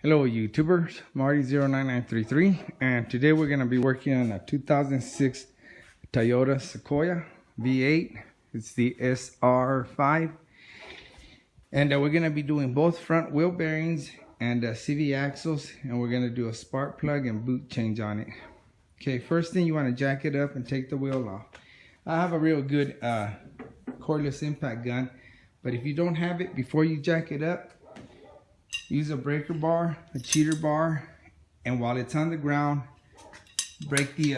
Hello YouTubers, Marty09933, and today we're going to be working on a 2006 Toyota Sequoia V8. It's the SR5, and we're going to be doing both front wheel bearings and CV axles, and we're going to do a spark plug and boot change on it. Okay, first thing, you want to jack it up and take the wheel off. I have a real good cordless impact gun, but if you don't have it, before you jack it up, use a breaker bar, a cheater bar, and while it's on the ground, break the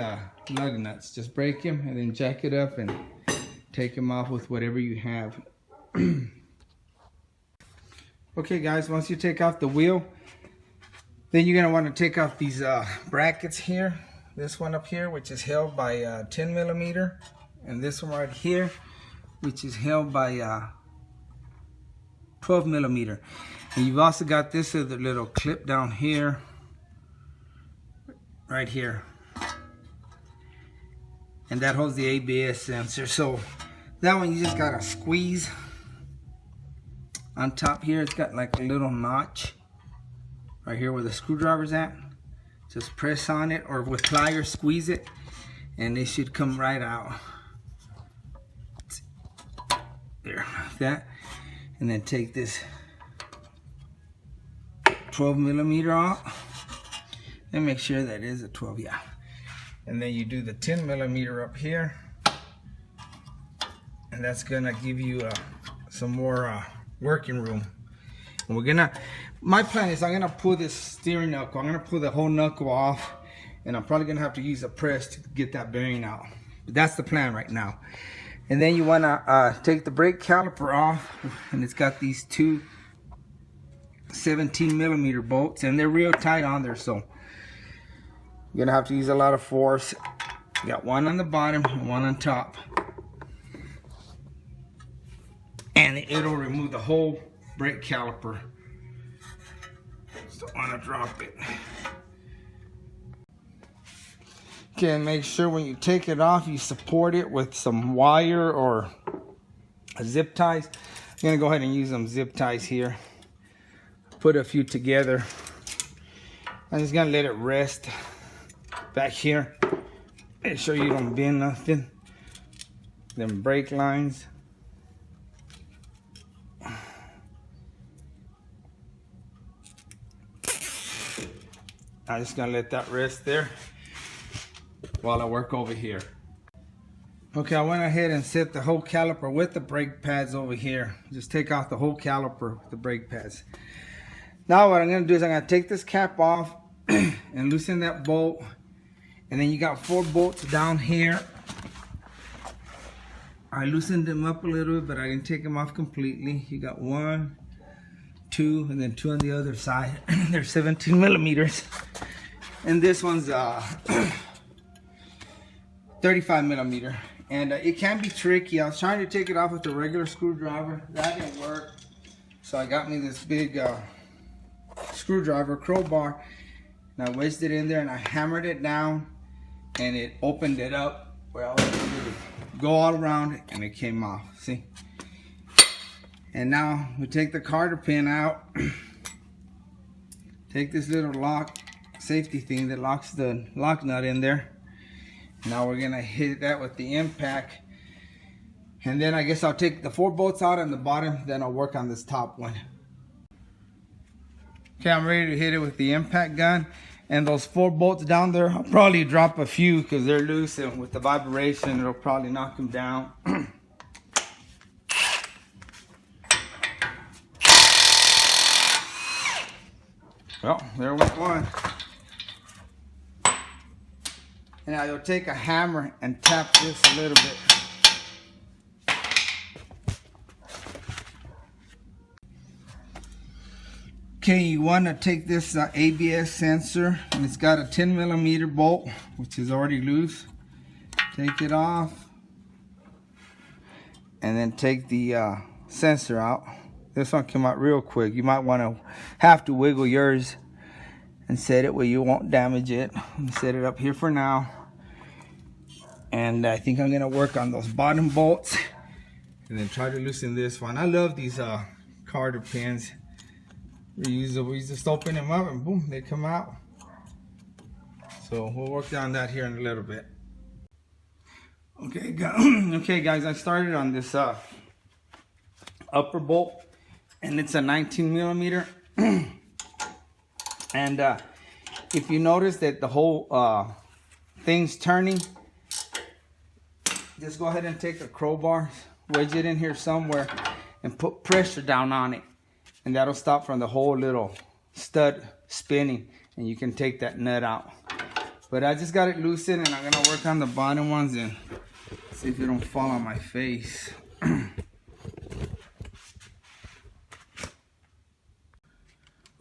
lug nuts. Just break them and then jack it up and take them off with whatever you have. Okay guys, once you take off the wheel, then you're going to want to take off these brackets here. This one up here, which is held by 10 millimeter, and this one right here, which is held by 12 millimeter. And you've also got this other little clip down here, right here, and that holds the ABS sensor. So that one you just gotta squeeze on top here. It's got like a little notch right here where the screwdriver's at. Just press on it, or with pliers squeeze it, and it should come right out. There, like that. And then take this 12 millimeter off and make sure that is a 12, yeah. And then you do the 10 millimeter up here, and that's gonna give you some more working room. And we're gonna, my plan is I'm gonna pull this steering knuckle, I'm gonna pull the whole knuckle off, and I'm probably gonna have to use a press to get that bearing out. But that's the plan right now. And then you wanna take the brake caliper off, and it's got these two 17 millimeter bolts, and they're real tight on there, so you're gonna have to use a lot of force. You got one on the bottom and one on top, and it'll remove the whole brake caliper. Just don't want to drop it. Okay, and make sure when you take it off, you support it with some wire or zip ties. I'm gonna go ahead and use some zip ties here. Put a few together. I'm just gonna let it rest back here. Make sure you don't bend nothing. Them brake lines. I'm just gonna let that rest there while I work over here. Okay, I went ahead and set the whole caliper with the brake pads over here. Just take off the whole caliper with the brake pads. Now what I'm going to do is I'm going to take this cap off and loosen that bolt. And then you got 4 bolts down here. I loosened them up a little bit, but I didn't take them off completely. You got 1, 2, and then 2 on the other side. They're 17 millimeters. And this one's 35 millimeter. And it can be tricky. I was trying to take it off with a regular screwdriver. That didn't work. So I got me this big screwdriver, crowbar, and I wedged it in there and I hammered it down, and it opened it up where I was able to go all around it, and it came off. See? And now we take the carter pin out, take this little lock safety thing that locks the lock nut in there. Now we're gonna hit that with the impact, and then I guess I'll take the 4 bolts out on the bottom, then I'll work on this top one. Okay, I'm ready to hit it with the impact gun, and those 4 bolts down there, I'll probably drop a few because they're loose, and with the vibration it'll probably knock them down. Well, there went one. And now you'll take a hammer and tap this a little bit. Okay, you want to take this ABS sensor, and it's got a 10 millimeter bolt, which is already loose. Take it off, and then take the sensor out. This one came out real quick. You might want to have to wiggle yours and set it where you won't damage it. I'm set it up here for now, and I think I'm gonna work on those bottom bolts and then try to loosen this one. I love these carter pins. reusable. We just open them up and boom, they come out. So we'll work on that here in a little bit. Okay, okay guys, I started on this upper bolt, and it's a 19 millimeter. And if you notice that the whole thing's turning, just go ahead and take a crowbar, wedge it in here somewhere, and put pressure down on it, and that'll stop from the whole little stud spinning, and you can take that nut out. But I just got it loosened, and I'm gonna work on the bottom ones and see if it don't fall on my face.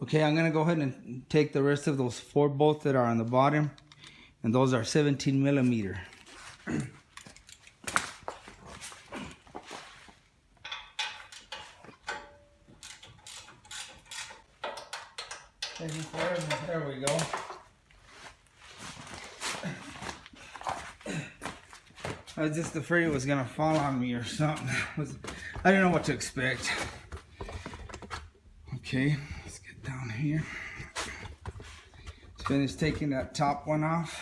Okay, I'm gonna go ahead and take the rest of those 4 bolts that are on the bottom, and those are 17 millimeter. There we go. I was just afraid it was gonna fall on me or something. I didn't know what to expect. Okay, let's get down here. Let's finish taking that top one off.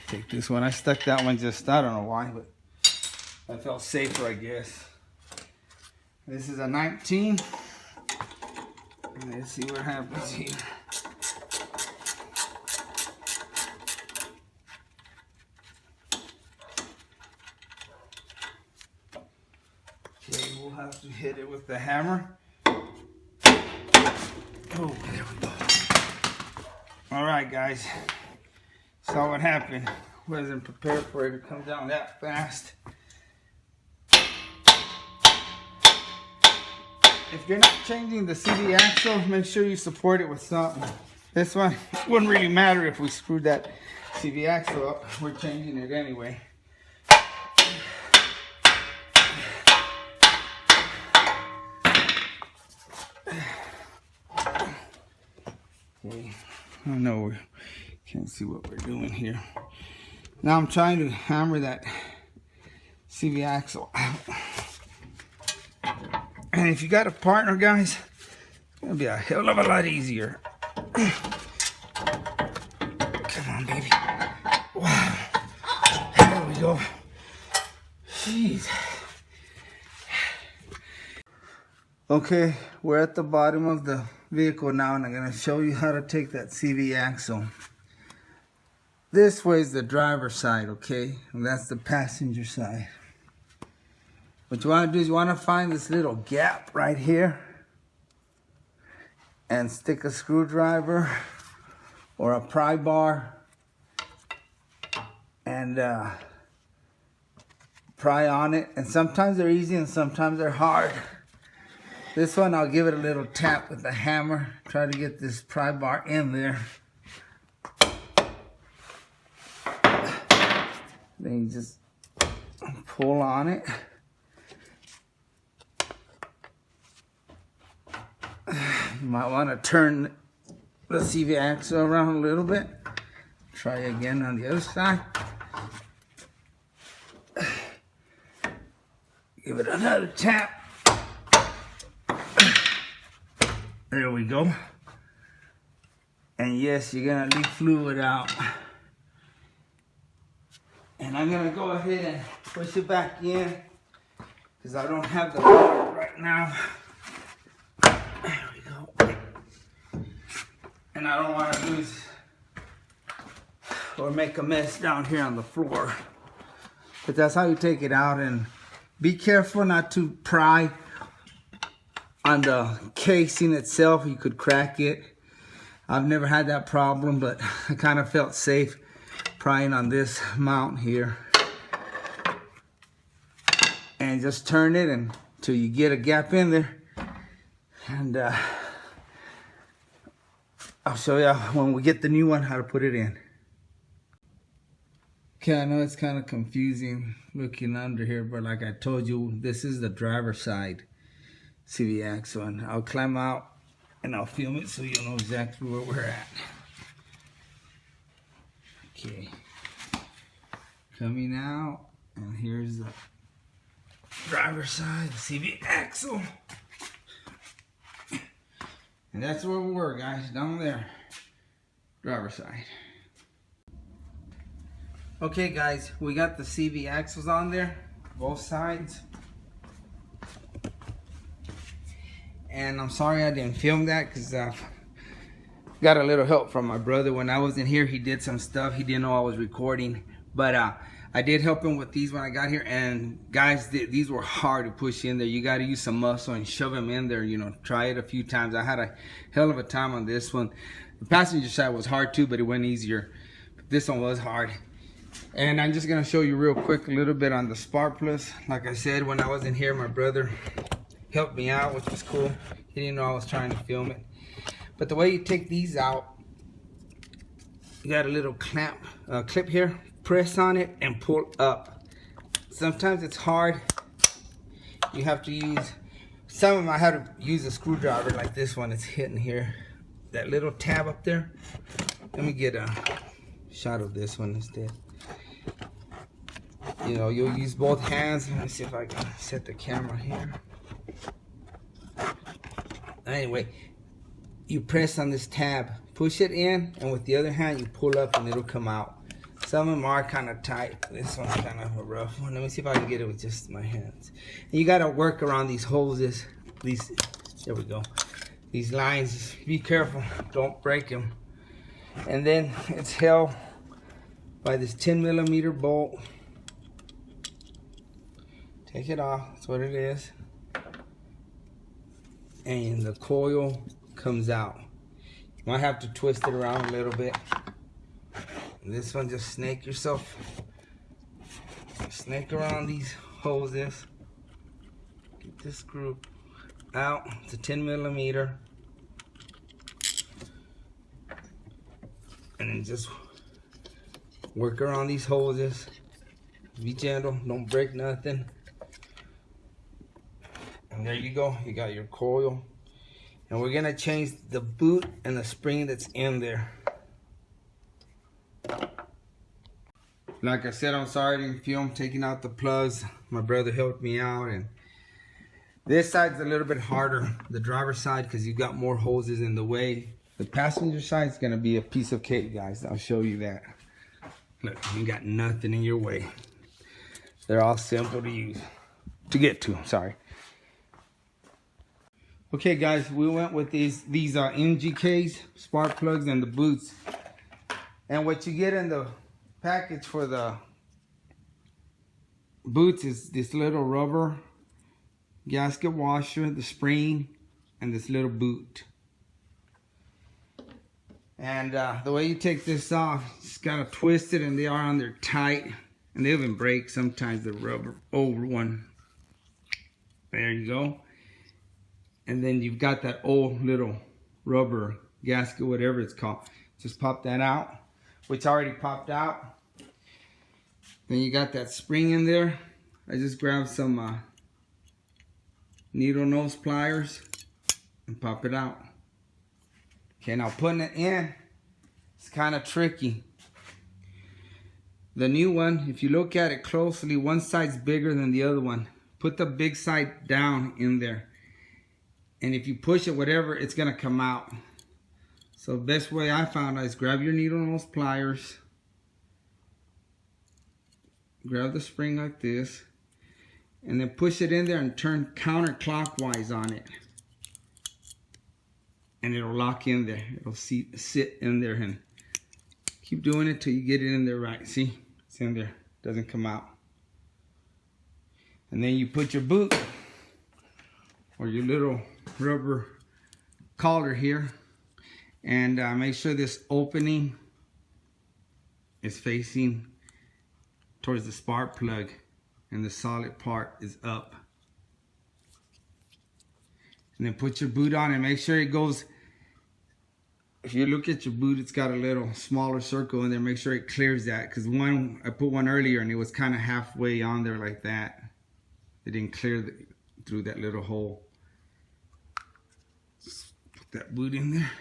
Take this one. I stuck that one just, I don't know why, but I felt safer, I guess. This is a 19. Let's see what happens here. Okay, we'll have to hit it with the hammer. Oh, there we go. All right, guys. Saw what happened. Wasn't prepared for it to come down that fast. If you're not changing the CV axle, make sure you support it with something. This one, it wouldn't really matter if we screwed that CV axle up. We're changing it anyway. Okay, I know we can't see what we're doing here. Now I'm trying to hammer that CV axle out. And if you got a partner, guys, it's gonna be a hell of a lot easier. Come on, baby. Wow. There we go. Jeez. Okay, we're at the bottom of the vehicle now, and I'm gonna show you how to take that CV axle. This way is the driver's side, okay? And that's the passenger side. What you want to do is you want to find this little gap right here and stick a screwdriver or a pry bar and pry on it. And sometimes they're easy and sometimes they're hard. This one I'll give it a little tap with the hammer. Try to get this pry bar in there. Then you just pull on it. You might want to turn the CV axle around a little bit. Try again on the other side. Give it another tap. There we go. And yes, you're gonna leak fluid out. And I'm gonna go ahead and push it back in because I don't have the power right now. There we go. And I don't want to lose or make a mess down here on the floor. But that's how you take it out. And be careful not to pry on the casing itself. You could crack it. I've never had that problem, but I kind of felt safe prying on this mount here. And just turn it until you get a gap in there. And I'll show you when we get the new one how to put it in. Okay, I know it's kind of confusing looking under here, but like I told you, this is the driver's side CV axle. And I'll climb out and I'll film it so you'll know exactly where we're at. Okay, coming out, and here's the driver's side, the CV axle. And that's where we were, guys, down there, driver's side. Okay, guys, we got the CV axles on there, both sides. And I'm sorry I didn't film that because I got a little help from my brother. When I wasn't here, he did some stuff. He didn't know I was recording. But I did help him with these when I got here. And guys, these were hard to push in there. You got to use some muscle and shove them in there. You know, try it a few times. I had a hell of a time on this one. The passenger side was hard too, but it went easier. But this one was hard. And I'm just going to show you real quick a little bit on the spark plugs. Like I said, when I wasn't here, my brother helped me out, which was cool. He didn't know I was trying to film it. But the way you take these out, you got a little clamp clip here. Press on it and pull up. Sometimes it's hard. You have to use, some of them I had to use a screwdriver like this one. It's hitting here. That little tab up there. Let me get a shot of this one instead. You know, you'll use both hands. Let me see if I can set the camera here. Anyway, you press on this tab, push it in, and with the other hand you pull up and it'll come out. Some of them are kind of tight. This one's kind of a rough one. Let me see if I can get it with just my hands. And you got to work around these hoses. There we go. These lines, be careful, don't break them. And then it's held by this 10mm bolt. Take it off, that's what it is. And the coil comes out. You might have to twist it around a little bit. And this one, just snake yourself. Snake around these hoses. Get this screw out. It's a 10mm. And then just work around these hoses. Be gentle, don't break nothing. And there you go, you got your coil. And we're gonna change the boot and the spring that's in there. Like I said, I'm sorry I didn't film taking out the plugs. My brother helped me out. And this side's a little bit harder, the driver's side, because you got more hoses in the way. The passenger side is gonna be a piece of cake, guys. I'll show you that. Look, you got nothing in your way. They're all simple to use, to get to, sorry. Okay, guys, we went with these NGKs, spark plugs, and the boots. And what you get in the package for the boots is this little rubber gasket washer, the spring, and this little boot. And the way you take this off, just gotta twist it, and they are on there tight, and they even break sometimes, the rubber old one. There you go. And then you've got that old little rubber gasket, whatever it's called. Just pop that out, which already popped out. Then you got that spring in there. I just grabbed some needle nose pliers and pop it out. Okay, now putting it in, it's kind of tricky. The new one, if you look at it closely, one side's bigger than the other one. Put the big side down in there. And if you push it, whatever, it's gonna come out. So the best way I found is grab your needle nose pliers. Grab the spring like this. And then push it in there and turn counterclockwise on it. And it'll lock in there. It'll sit in there, and keep doing it till you get it in there right. See, it's in there, doesn't come out. And then you put your boot or your little rubber collar here, and make sure this opening is facing towards the spark plug and the solid part is up. And then put your boot on and make sure it goes. If you look at your boot, it's got a little smaller circle in there. Make sure it clears that, because I put one earlier and it was kind of halfway on there like that. It didn't clear through that little hole. Just put that boot in there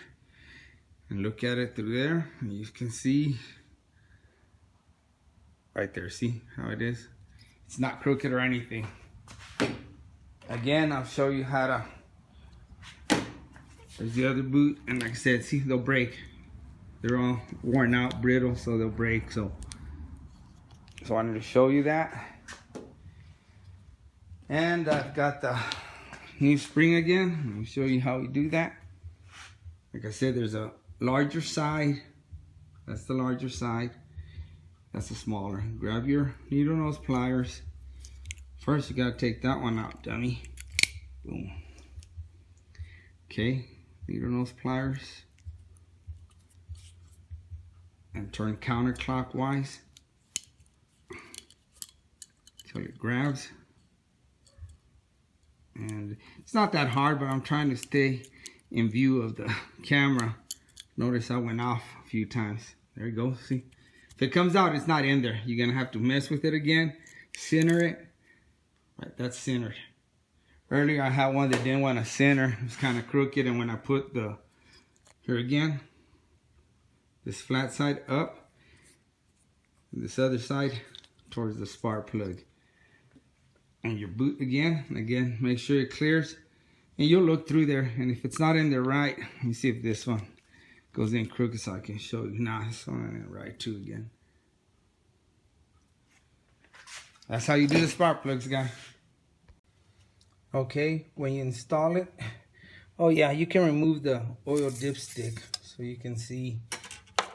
and look at it through there, and you can see right there. See how it is? It's not crooked or anything. Again, I'll show you how to There's the other boot, and like I said, see, they'll break. They're all worn out, brittle, so they'll break. So I wanted to show you that. And I've got the new spring again. Let me show you how we do that. Like I said, there's a larger side. That's the larger side. That's the smaller. Grab your needle nose pliers. First, you gotta take that one out, dummy. Boom. Okay, needle nose pliers. And turn counterclockwise until it grabs. And it's not that hard, but I'm trying to stay in view of the camera. Notice I went off a few times. There you go, see? If it comes out, it's not in there. You're gonna have to mess with it again, center it. Right, that's centered. Earlier I had one that didn't want to center. It was kind of crooked, and when I put the, here again, this flat side up, and this other side towards the spark plug. And your boot again, make sure it clears. And you'll look through there, and if it's not in there right, let me see if this one goes in crooked so I can show you. Nah, this one in right too again. That's how you do the spark plugs, guys. Okay, when you install it, oh yeah, you can remove the oil dipstick so you can see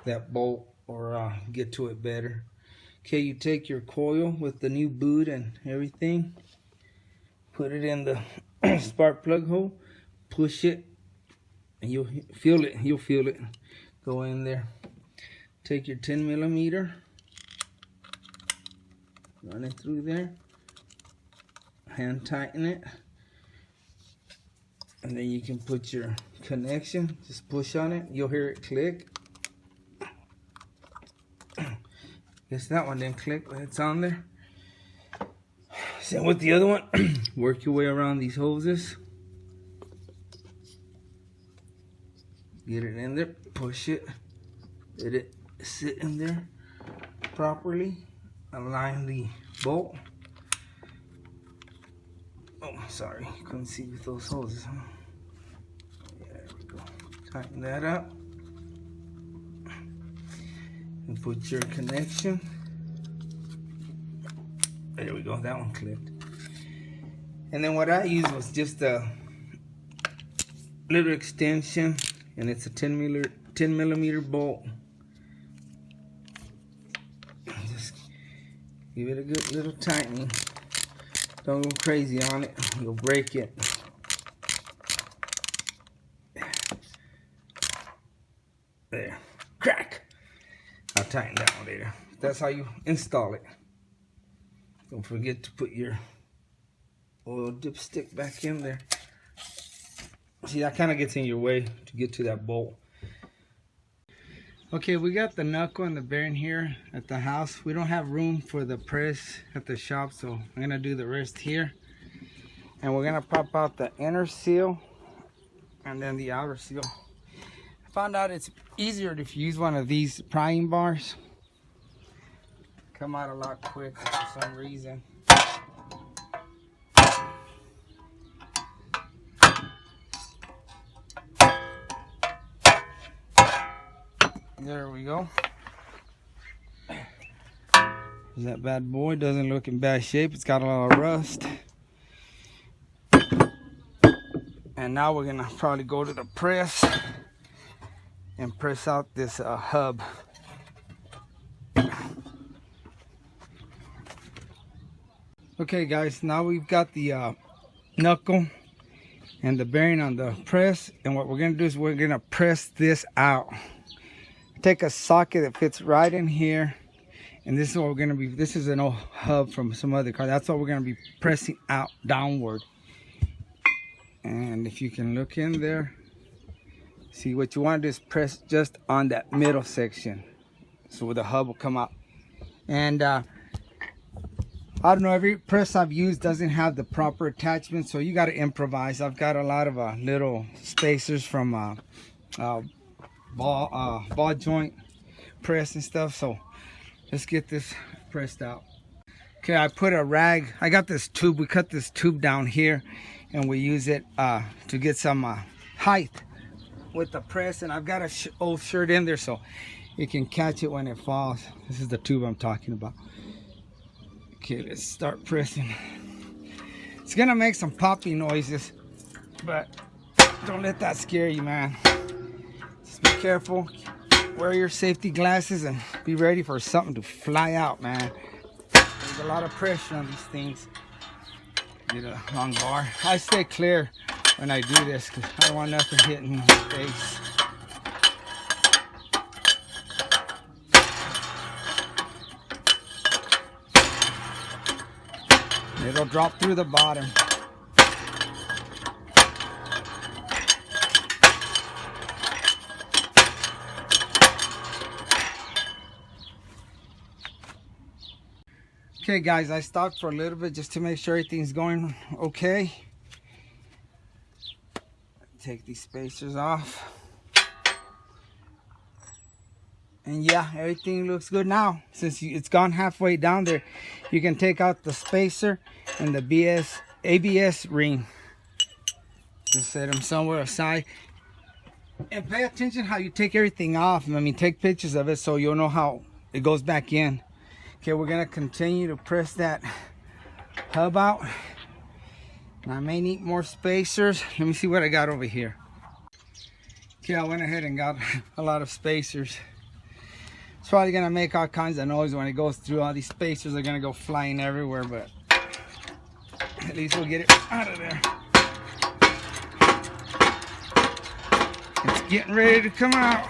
that bolt or get to it better. Okay, you take your coil with the new boot and everything, put it in the spark plug hole, push it, and you'll feel it. You'll feel it go in there. Take your 10mm, run it through there, hand tighten it, and then you can put your connection. Just push on it. You'll hear it click. Guess that one didn't click, but it's on there. Same with the other one. Work your way around these hoses. Get it in there, push it, let it sit in there properly. Align the bolt. Oh, sorry, couldn't see with those hoses, huh? Yeah, there we go. Tighten that up. And put your connection. There we go, that one clicked. And then what I used was just a little extension, and it's a 10mm bolt. Just give it a good little tightening. Don't go crazy on it, you'll break it. There, crack. I'll tighten that one later. That's how you install it. Don't forget to put your oil dipstick back in there. See, that kind of gets in your way to get to that bolt. Okay, we got the knuckle and the bearing here at the house. We don't have room for the press at the shop, so I'm gonna do the rest here. And we're gonna pop out the inner seal and then the outer seal. I found out it's easier if you use one of these prying bars. Come out a lot quicker for some reason. There we go. That bad boy doesn't look in bad shape. It's got a lot of rust. And now we're gonna probably go to the press and press out this hub. Okay guys, now we've got the knuckle and the bearing on the press, and what we're gonna do is we're gonna press this out. Take a socket that fits right in here, and this is what we're gonna be, this is an old hub from some other car. That's what we're gonna be pressing out downward. And if you can look in there, see, what you want to do is press just on that middle section, so the hub will come out. And I don't know, every press I've used doesn't have the proper attachment, so you got to improvise. I've got a lot of little spacers from ball joint press and stuff, so let's get this pressed out. Okay, I put a rag, I got this tube, we cut this tube down here, and we use it to get some height with the press, and I've got a old shirt in there so you can catch it when it falls. This is the tube I'm talking about. Okay, let's start pressing. It's gonna make some popping noises, but don't let that scare you, man. Just be careful, wear your safety glasses, and be ready for something to fly out, man. There's a lot of pressure on these things. Get a long bar. I stay clear when I do this because I don't want nothing hitting me in the face. It'll drop through the bottom. Okay guys, I stopped for a little bit just to make sure everything's going okay. Take these spacers off. And yeah, everything looks good now. Since it's gone halfway down there, you can take out the spacer and the ABS ring. Just set them somewhere aside. And pay attention how you take everything off. I mean, take pictures of it so you'll know how it goes back in. Okay, we're gonna continue to press that hub out. And I may need more spacers. Let me see what I got over here. Okay, I went ahead and got a lot of spacers. It's probably gonna make all kinds of noise when it goes through. All these spacers are gonna go flying everywhere, but at least we'll get it out of there. It's getting ready to come out.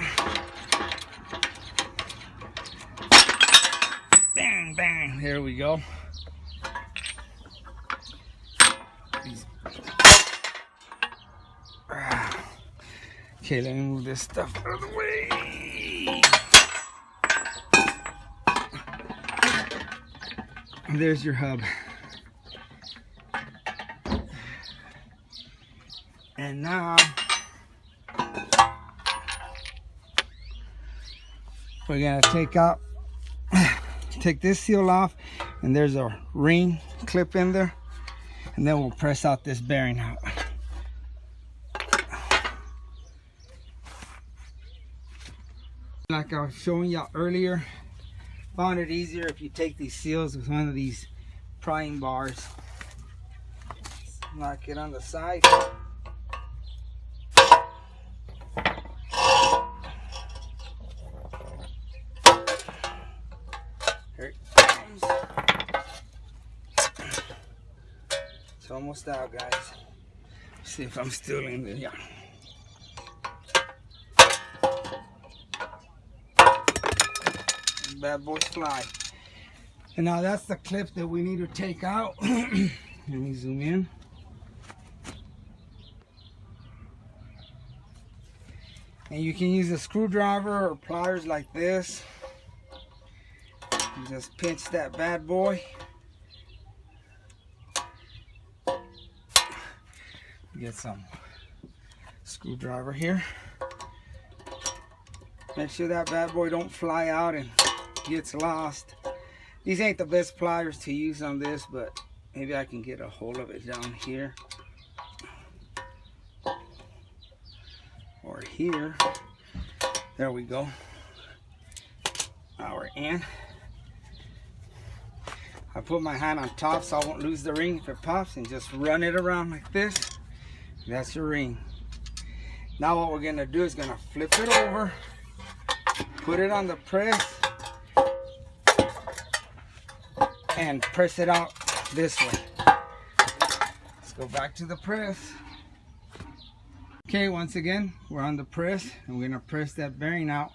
Bang, bang, there we go. Okay, let me move this stuff out of the way. And there's your hub. And now we're gonna take this seal off, and there's a ring clip in there, and then we'll press out this bearing out. Like I was showing you earlier, found it easier if you take these seals with one of these prying bars. Lock it on the side. Here it comes. It's almost out, guys. Let's see if I'm still in there. Yeah. Bad boys fly. And now that's the clip that we need to take out. Let me zoom in. And you can use a screwdriver or pliers like this. And just pinch that bad boy. Get some screwdriver here. Make sure that bad boy don't fly out and gets lost. These ain't the best pliers to use on this, but maybe I can get a hold of it down here or here. There we go. Now we're in. I put my hand on top so I won't lose the ring if it pops, and just run it around like this. That's your ring. Now what we're gonna do is gonna flip it over, put it on the press, and press it out this way. Let's go back to the press. Okay, once again, we're on the press, and we're gonna press that bearing out.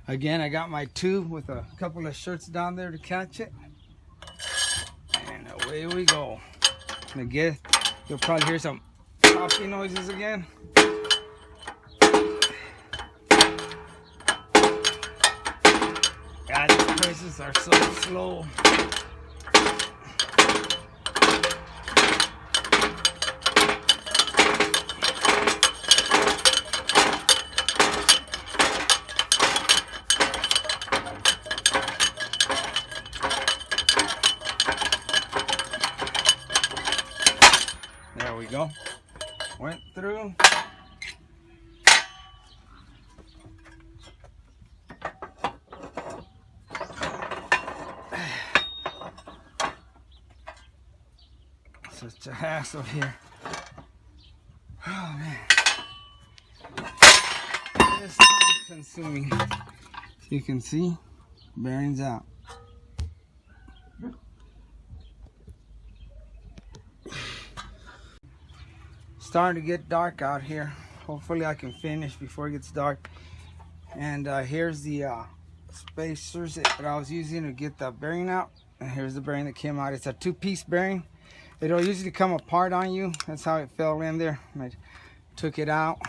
Again, I got my tube with a couple of shirts down there to catch it. And away we go. And again, you'll probably hear some popping noises again. God, these presses are so slow. There we go. Went through. Such a hassle here. Oh man. It's time consuming. You can see, bearings out. Starting to get dark out here. Hopefully I can finish before it gets dark. And here's the spacers that I was using to get the bearing out. And here's the bearing that came out. It's a 2-piece bearing. It'll usually come apart on you. That's how it fell in there. I took it out.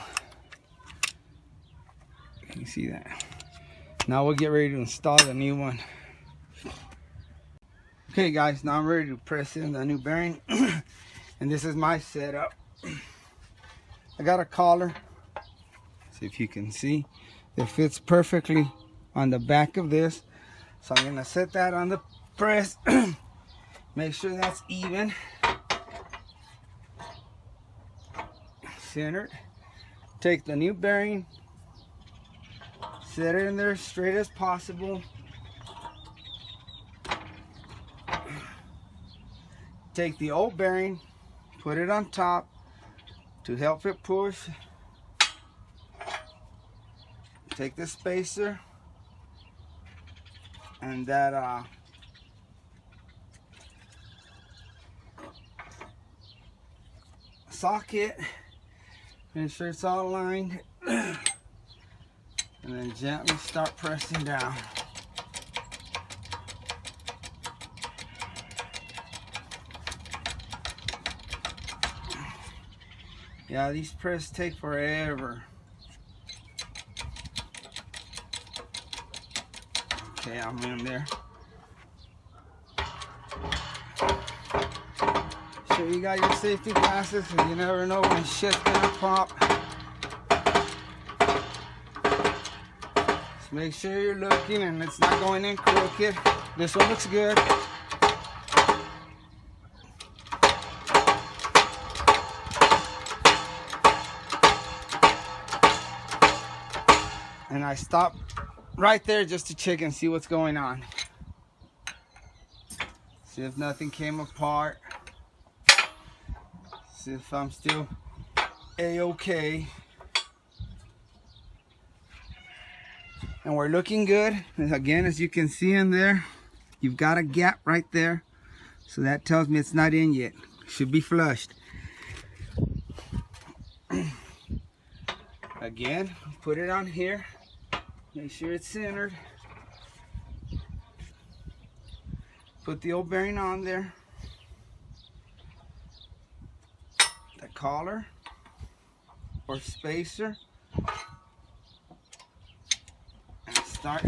You see that? Now we'll get ready to install the new one. Okay guys, now I'm ready to press in the new bearing. And this is my setup. I got a collar. See if you can see. It fits perfectly on the back of this. So I'm gonna set that on the press. Make sure that's even. Centered. Take the new bearing. Set it in there straight as possible. Take the old bearing. Put it on top to help it push. Take the spacer and that socket. Make sure it's all aligned. And then gently start pressing down. Yeah, these presses take forever. Okay, I'm in there. Sure you got your safety glasses, because you never know when shit's gonna pop. Just make sure you're looking and it's not going in crooked. This one looks good. And I stop right there just to check and see what's going on. See if nothing came apart. See if I'm still a-okay. And we're looking good. And again, as you can see in there, you've got a gap right there. So that tells me it's not in yet. Should be flushed. Again, put it on here. Make sure it's centered. Put the old bearing on there. The collar or spacer. And start.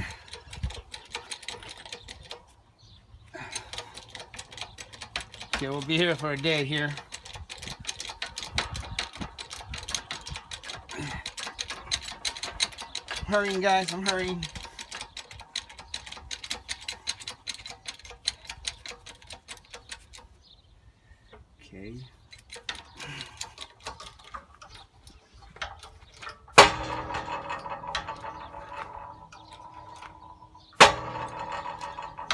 Okay, we'll be here for a day here. Hurrying, guys, I'm hurrying. Okay.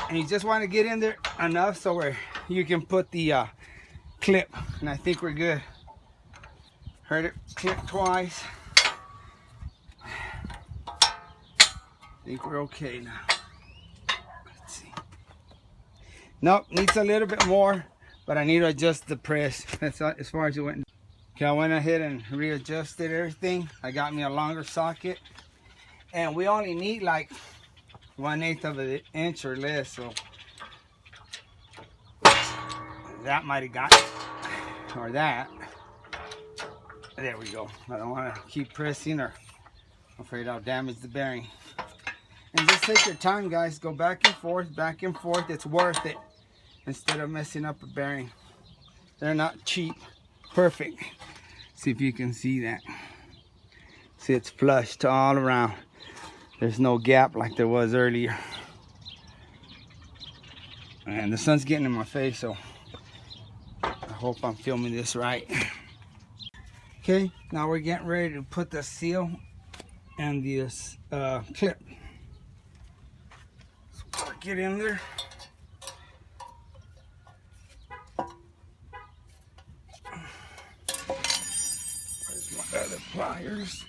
And you just want to get in there enough so where you can put the clip, and I think we're good. Heard it click twice. I think we're okay now. Let's see. Nope, needs a little bit more, but I need to adjust the press. That's as far as it went. Okay, I went ahead and readjusted everything. I got me a longer socket, and we only need like 1/8 of an inch or less, so that might have got it, or that. There we go. I don't want to keep pressing, or I'm afraid I'll damage the bearing. And just take your time, guys. Go back and forth, back and forth. It's worth it instead of messing up a bearing. They're not cheap. Perfect. See if you can see that. See, it's flushed all around. There's no gap like there was earlier. And the sun's getting in my face, so I hope I'm filming this right. Okay, now we're getting ready to put the seal and this clip. Get in there. pliers.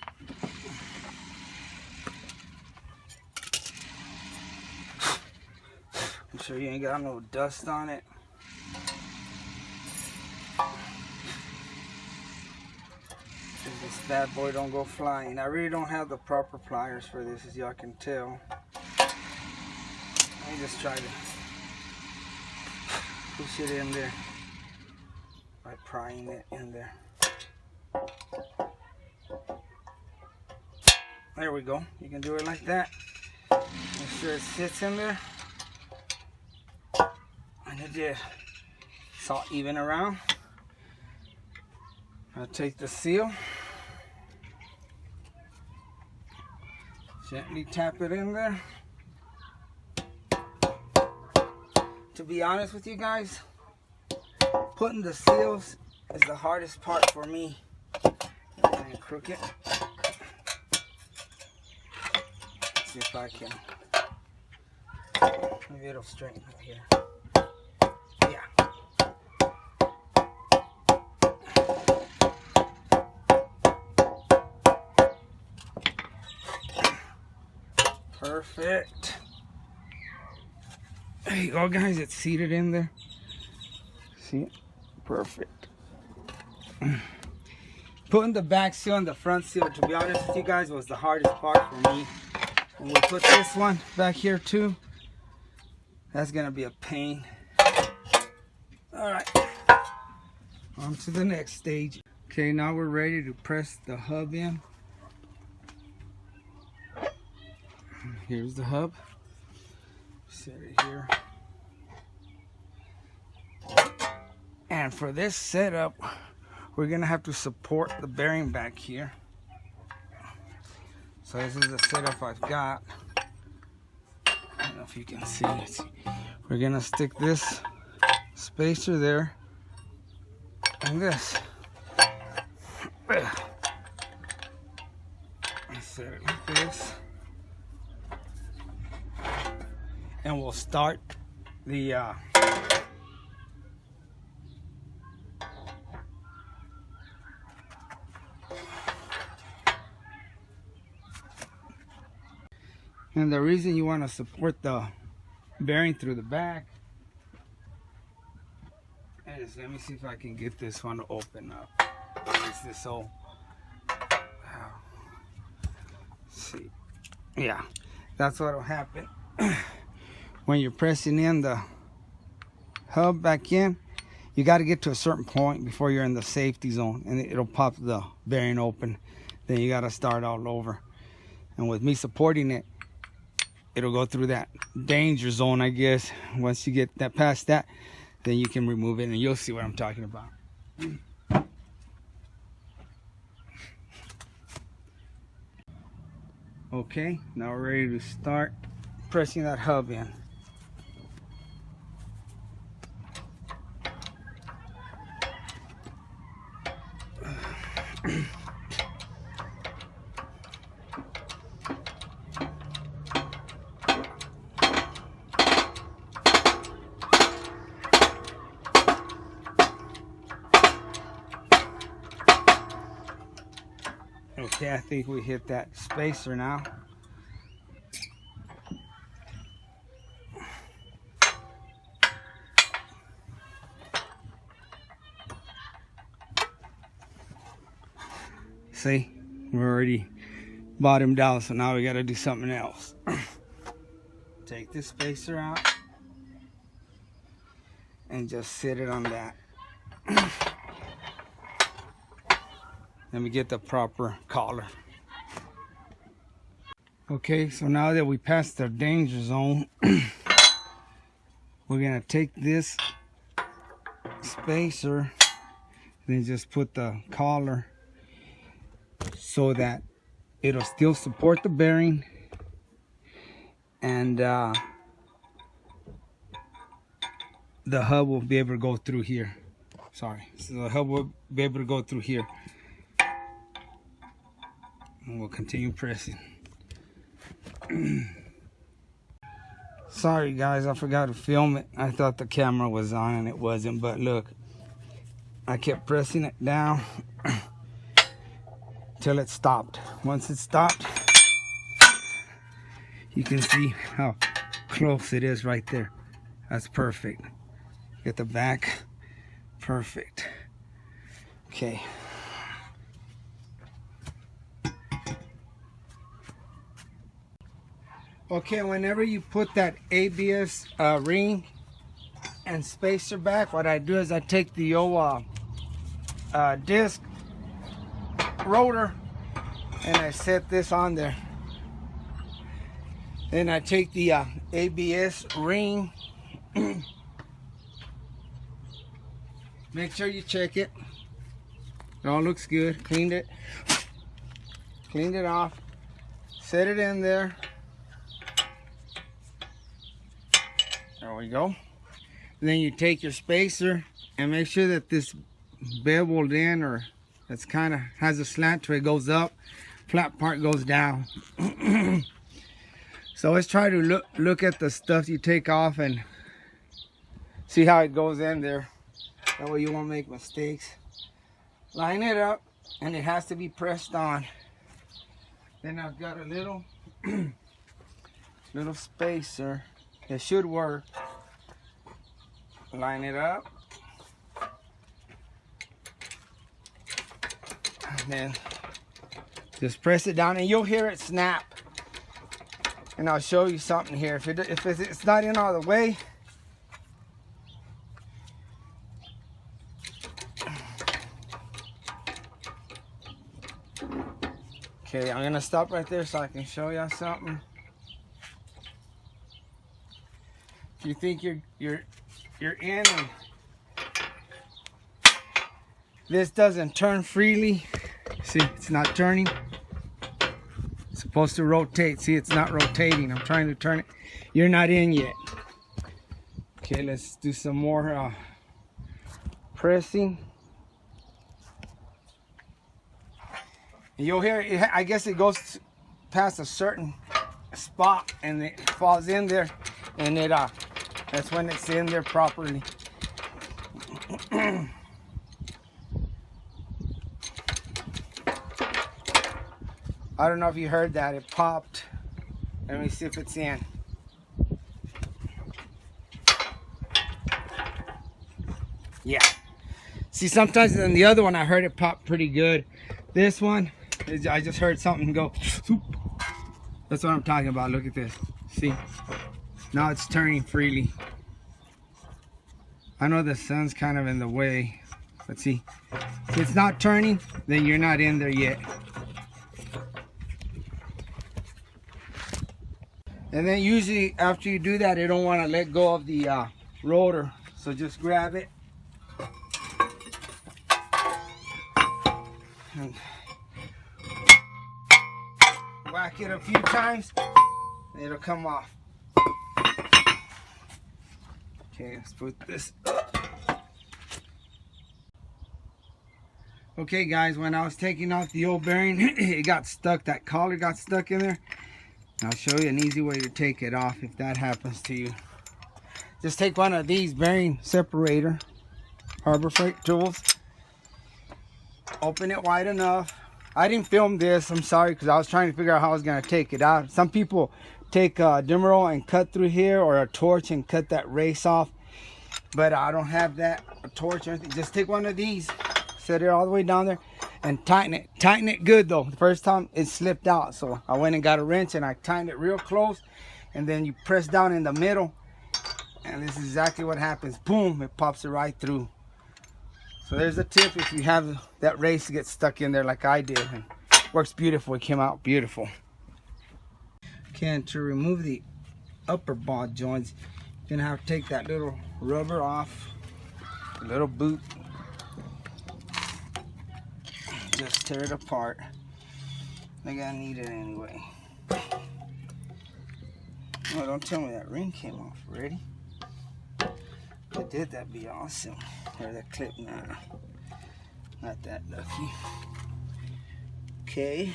Make sure you ain't got no dust on it. This bad boy don't go flying. I really don't have the proper pliers for this, as y'all can tell. Let me just try to push it in there by prying it in there. There we go. You can do it like that. Make sure it sits in there. And it did. It's all even around. I'll take the seal. Gently tap it in there. To be honest with you guys, putting the seals is the hardest part for me. And crook it. See if I can. Maybe it'll straighten up here. Yeah. Perfect. There you go, guys. It's seated in there. See it? Perfect. Putting the back seal and the front seal, to be honest with you guys, was the hardest part for me. When we put this one back here too, that's gonna be a pain. All right, on to the next stage. Okay, now we're ready to press the hub in. Here's the hub. Set it here. And for this setup, we're gonna have to support the bearing back here. So this is the setup I've got. I don't know if you can see it. We're gonna stick this spacer there and this. Set it like this. And we'll start the and the reason you want to support the bearing through the back is, let me see if I can get this one to open up. Is this so? See, yeah, that's what'll happen. When you're pressing in the hub back in, you got to get to a certain point before you're in the safety zone, and it'll pop the bearing open. Then you got to start all over. And with me supporting it, it'll go through that danger zone, I guess. Once you get that past that, then you can remove it, and you'll see what I'm talking about. Okay, now we're ready to start pressing that hub in. Okay, I think we hit that spacer now. See, we're already bottomed out, so now we got to do something else. Take this spacer out and just sit it on that. Let me get the proper collar. Okay, so now that we passed the danger zone, we're gonna take this spacer, then just put the collar so that it'll still support the bearing, and the hub will be able to go through here. Sorry, so the hub will be able to go through here. And we'll continue pressing. Sorry guys, I forgot to film it. I thought the camera was on and it wasn't, but look, I kept pressing it down till it stopped. Once it stopped, you can see how close it is right there. That's perfect. Get the back. Perfect. Okay. Okay, whenever you put that ABS ring and spacer back, what I do is I take the old disc rotor and I set this on there. Then I take the ABS ring. Make sure you check it. It all looks good. Cleaned it off. Set it in there. There we go. And then you take your spacer and make sure that this beveled in, or that's kind of has a slant where it goes up, flat part goes down. So let's try to look at the stuff you take off and see how it goes in there. That way you won't make mistakes. Line it up, and it has to be pressed on. Then I've got a little little spacer. It should work. Line it up. And then just press it down, and you'll hear it snap. And I'll show you something here. If it's not in all the way, okay, I'm gonna stop right there so I can show you something. If you think you're in and this doesn't turn freely, see, it's not turning. It's supposed to rotate. See, it's not rotating. I'm trying to turn it. You're not in yet. Okay, let's do some more pressing. And you'll hear it, I guess it goes past a certain spot and it falls in there, and it that's when it's in there properly. I don't know if you heard that. It popped. Let me see if it's in. Yeah. See, sometimes in the other one I heard it pop pretty good. This one, I just heard something go. That's what I'm talking about. Look at this. See? Now it's turning freely. I know the sun's kind of in the way. But see, if it's not turning, then you're not in there yet. And then usually after you do that, you don't want to let go of the rotor. So just grab it. And whack it a few times, and it'll come off. Okay, let's put this up. Okay guys, when I was taking out the old bearing, it got stuck, that collar got stuck in there. I'll show you an easy way to take it off if that happens to you. Just take one of these bearing separator, Harbor Freight tools. Open it wide enough. I didn't film this, I'm sorry, because I was trying to figure out how I was going to take it out. Some people take a dimmer and cut through here, or a torch and cut that race off. But I don't have that, a torch or anything. Just take one of these, set it all the way down there, and tighten it. Tighten it good though. The first time it slipped out, so I went and got a wrench and I tightened it real close, and then you press down in the middle, and this is exactly what happens. Boom, it pops it right through. So there's a tip if you have that race get stuck in there like I did. And it works beautiful. It came out beautiful. Okay, and to remove the upper ball joints, you're gonna have to take that little rubber off, the little boot. Just tear it apart. I think I need it anyway. Oh, don't tell me that ring came off already. If it did, that'd be awesome. Or that clip, nah. Not that lucky. Okay.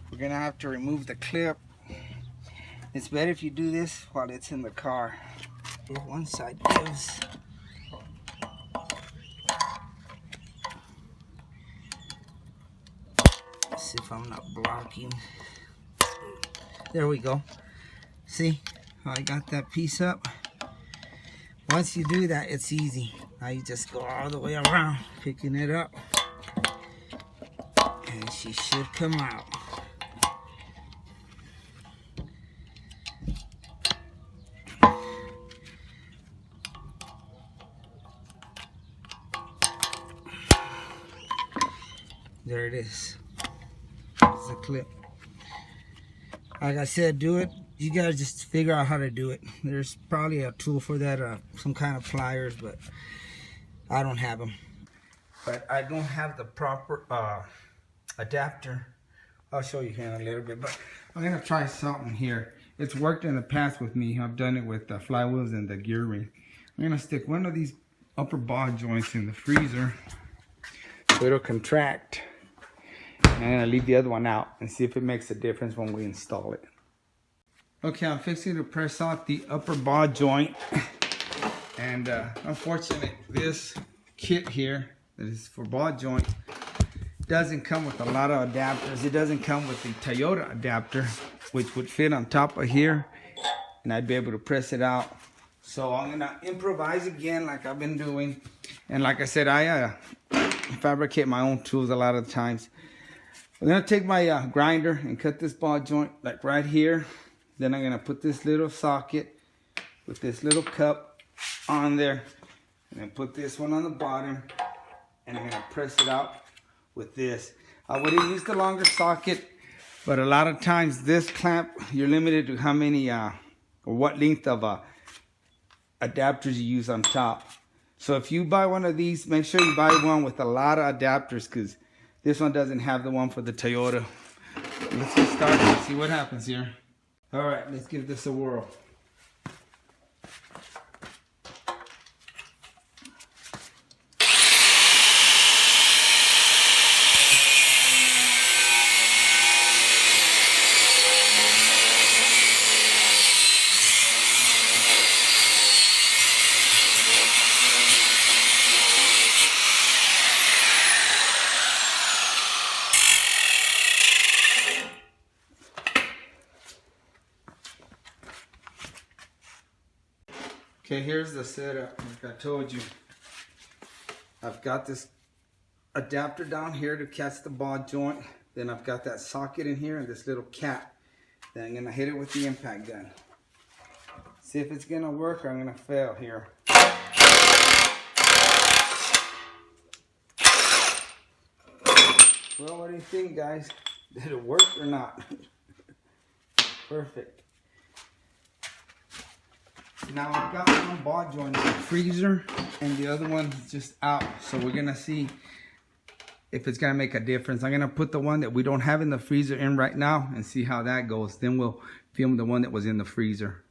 We're gonna have to remove the clip. It's better if you do this while it's in the car. One side gives. this if I'm not blocking. There we go. See how I got that piece up? Once you do that, it's easy. Now you just go all the way around, picking it up. And she should come out. There it is. It's a clip. Like I said, do it. You guys just figure out how to do it. There's probably a tool for that, some kind of pliers, but I don't have them. But I don't have the proper adapter. I'll show you here in a little bit, but I'm gonna try something here. It's worked in the past with me. I've done it with the flywheels and the gear ring. I'm gonna stick one of these upper ball joints in the freezer so it'll contract. And I'm gonna leave the other one out and see if it makes a difference when we install it. Okay, I'm fixing to press out the upper ball joint. And unfortunately, this kit here that is for ball joint doesn't come with a lot of adapters. It doesn't come with the Toyota adapter, which would fit on top of here, and I'd be able to press it out. So I'm gonna improvise again like I've been doing. And like I said, I fabricate my own tools a lot of the times. I'm gonna take my grinder and cut this ball joint like right here. Then I'm gonna put this little socket with this little cup on there, and then put this one on the bottom, and I'm gonna press it out with this. I would have used the longer socket, but a lot of times this clamp, you're limited to how many or what length of adapters you use on top. So if you buy one of these, make sure you buy one with a lot of adapters, because this one doesn't have the one for the Toyota. Let's get started and see what happens here. All right, let's give this a whirl. Okay, here's the setup. Like I told you, I've got this adapter down here to catch the ball joint. Then I've got that socket in here and this little cap. Then I'm gonna hit it with the impact gun. See if it's gonna work or I'm gonna fail here. Well, what do you think, guys? Did it work or not? Perfect. Now I've got one ball joint in the freezer and the other one is just out. So we're gonna see if it's gonna make a difference. I'm gonna put the one that we don't have in the freezer in right now and see how that goes. Then we'll film the one that was in the freezer.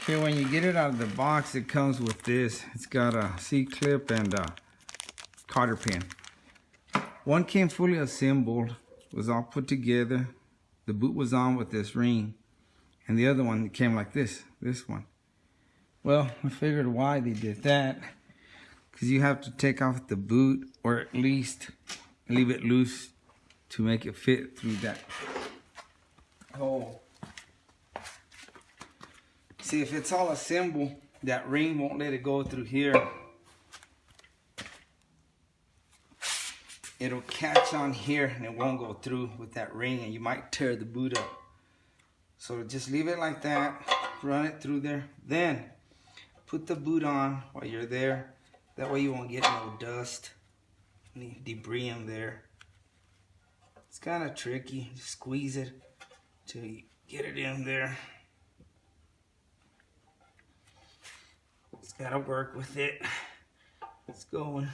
Okay, when you get it out of the box, it comes with this. It's got a C-clip and a cotter pin. One came fully assembled, was all put together. The boot was on with this ring. And the other one came like this one. Well, I figured why they did that. Because you have to take off the boot or at least leave it loose to make it fit through that hole. See, if it's all assembled, that ring won't let it go through here. It'll catch on here and it won't go through with that ring and you might tear the boot up. So just leave it like that, run it through there, then put the boot on while you're there. That way you won't get no dust, any debris in there. It's kind of tricky. Just squeeze it till you get it in there. Just gotta work with it. It's going.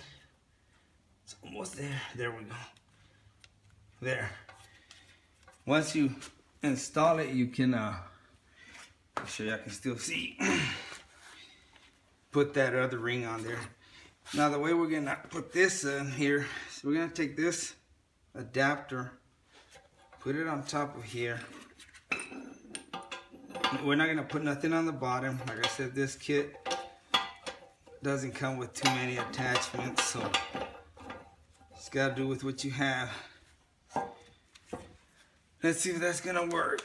It's almost there. There we go. There. Once you install it, you can make sure y'all can still see. Put that other ring on there. Now the way we're gonna put this in here, so we're gonna take this adapter, put it on top of here. We're not gonna put nothing on the bottom. Like I said, this kit doesn't come with too many attachments, so just gotta do with what you have. Let's see if that's gonna work.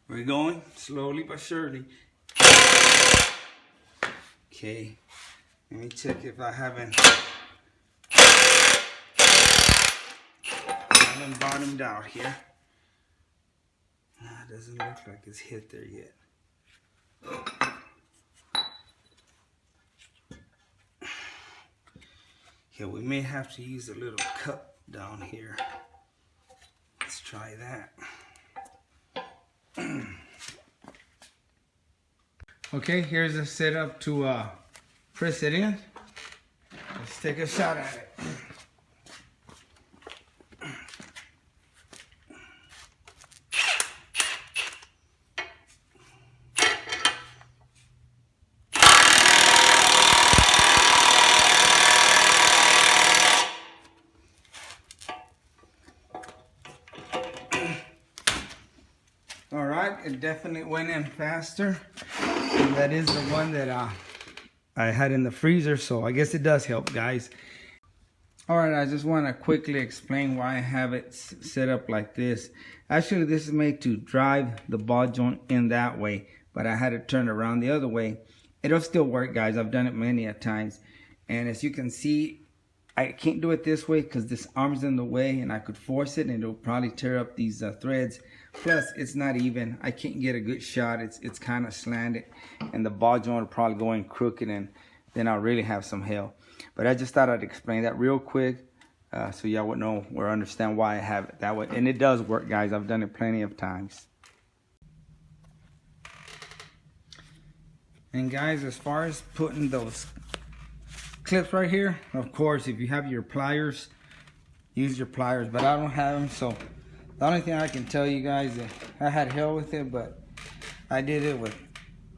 We're going slowly but surely. Okay, let me check if I haven't bottomed out here. Nah, it doesn't look like it's hit there yet. Yeah, we may have to use a little cup down here. Let's try that. Okay, here's a setup to press it in. Let's take a shot at it. All right, it definitely went in faster. And that is the one that I had in the freezer, so I guess it does help, guys. All right, I just want to quickly explain why I have it set up like this. Actually, this is made to drive the ball joint in that way, but I had to turn it around the other way. It'll still work, guys. I've done it many a times. And as you can see, I can't do it this way because this arm's in the way, and I could force it and it'll probably tear up these threads. Plus, it's not even. I can't get a good shot. It's kind of slanted, and the ball joint will probably go in crooked, and then I'll really have some hell. But I just thought I'd explain that real quick so y'all would know or understand why I have it that way. And it does work, guys. I've done it plenty of times. And guys, as far as putting those clips right here, of course, if you have your pliers, use your pliers, but I don't have them, so the only thing I can tell you guys is I had hell with it, but I did it with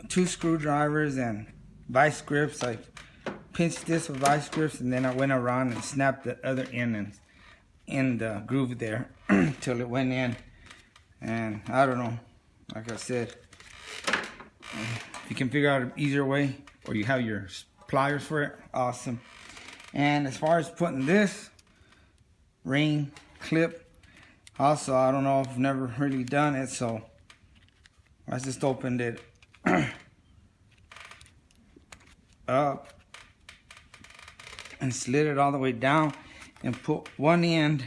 2 screwdrivers and vice grips. I pinched this with vice grips, and then I went around and snapped the other end and in the groove there till it went in. And I don't know, like I said, if you can figure out an easier way, or you have your pliers for it, awesome. And as far as putting this ring clip, also, I don't know, I've never really done it, so I just opened it up and slid it all the way down and put one end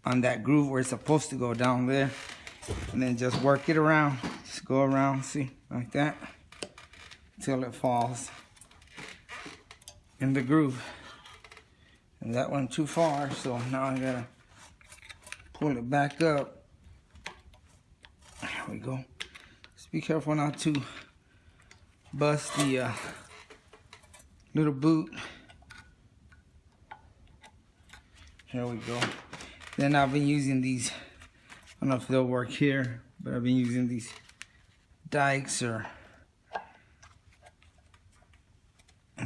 on that groove where it's supposed to go down there, and then just work it around. Just go around, see, like that, till it falls in the groove. And that went too far, so now I gotta pull it back up. There we go. Just be careful not to bust the little boot. Here we go. Then I've been using these, I don't know if they'll work here, but I've been using these dikes and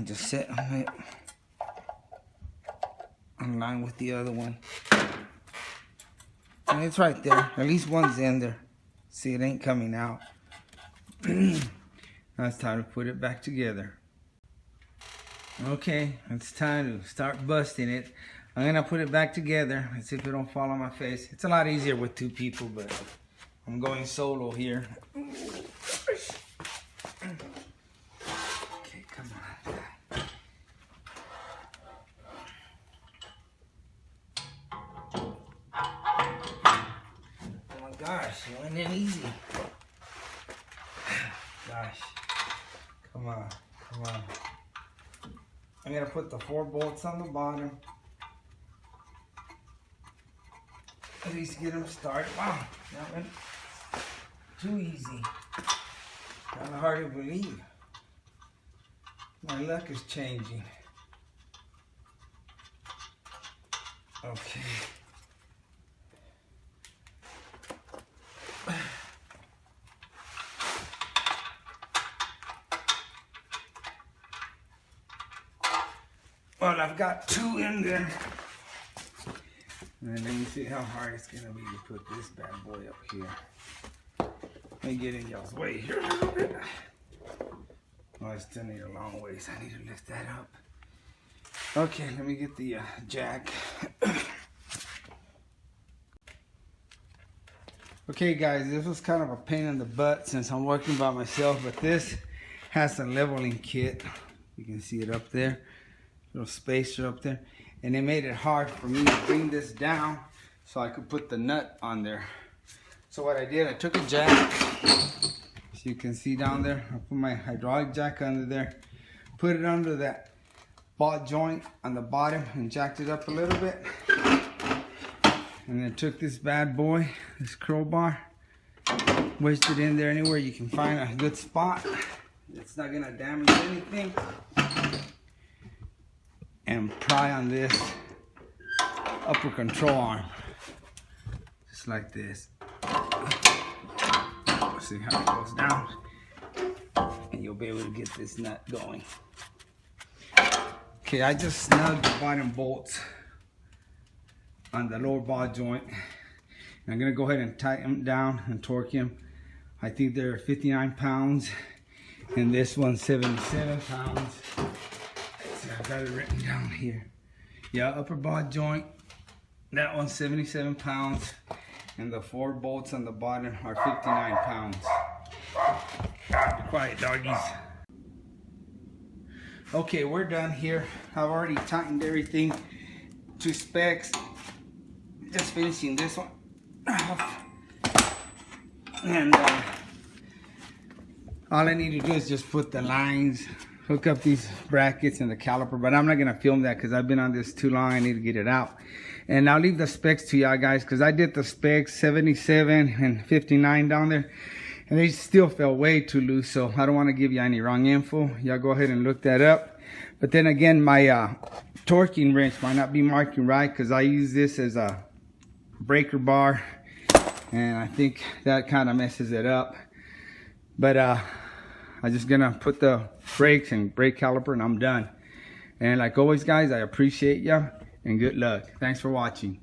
just set on it in line with the other one. And it's right there. At least one's in there. See, it ain't coming out. Now it's time to put it back together. Okay, it's time to start busting it. I'm gonna put it back together. Let's see if it don't fall on my face. It's a lot easier with 2 people, but I'm going solo here. Okay, come on. Gosh, it went in easy. Gosh. Come on. Come on. I'm going to put the 4 bolts on the bottom. At least get them started. Wow. That went too easy. Kind of hard to believe. My luck is changing. Okay. Well, I've got 2 in there. And then let me see how hard it's gonna be to put this bad boy up here. Let me get in y'all's way here a little bit. Oh, I still need a long ways. I need to lift that up. Okay, let me get the jack. Okay guys, this was kind of a pain in the butt since I'm working by myself, but this has a leveling kit. You can see it up there, little spacer up there. And it made it hard for me to bring this down so I could put the nut on there. So what I did, I took a jack, as you can see down there. I put my hydraulic jack under there, put it under that ball joint on the bottom and jacked it up a little bit. And then took this bad boy, this crowbar, wedged it in there anywhere you can find a good spot. It's not gonna damage anything. And pry on this upper control arm, just like this. See how it goes down, and you'll be able to get this nut going. Okay, I just snugged the bottom bolts on the lower ball joint. And I'm gonna go ahead and tighten them down and torque them. I think they're 59 pounds, and this one's 77 pounds. I've got it written down here. Yeah, upper ball joint, that one's 77 pounds, and the 4 bolts on the bottom are 59 pounds. Be quiet, doggies. Okay, we're done here. I've already tightened everything to specs. Just finishing this one off. And all I need to do is just put the lines, hook up these brackets and the caliper, but I'm not gonna film that because I've been on this too long. I need to get it out. And I'll leave the specs to y'all guys because I did the specs 77 and 59 down there, and they still felt way too loose, so I don't want to give you any wrong info. Y'all go ahead and look that up. But then again, my torquing wrench might not be marking right because I use this as a breaker bar, and I think that kind of messes it up. But I'm just gonna put the brakes and brake caliper and I'm done. And like always guys, I appreciate ya and good luck. Thanks for watching.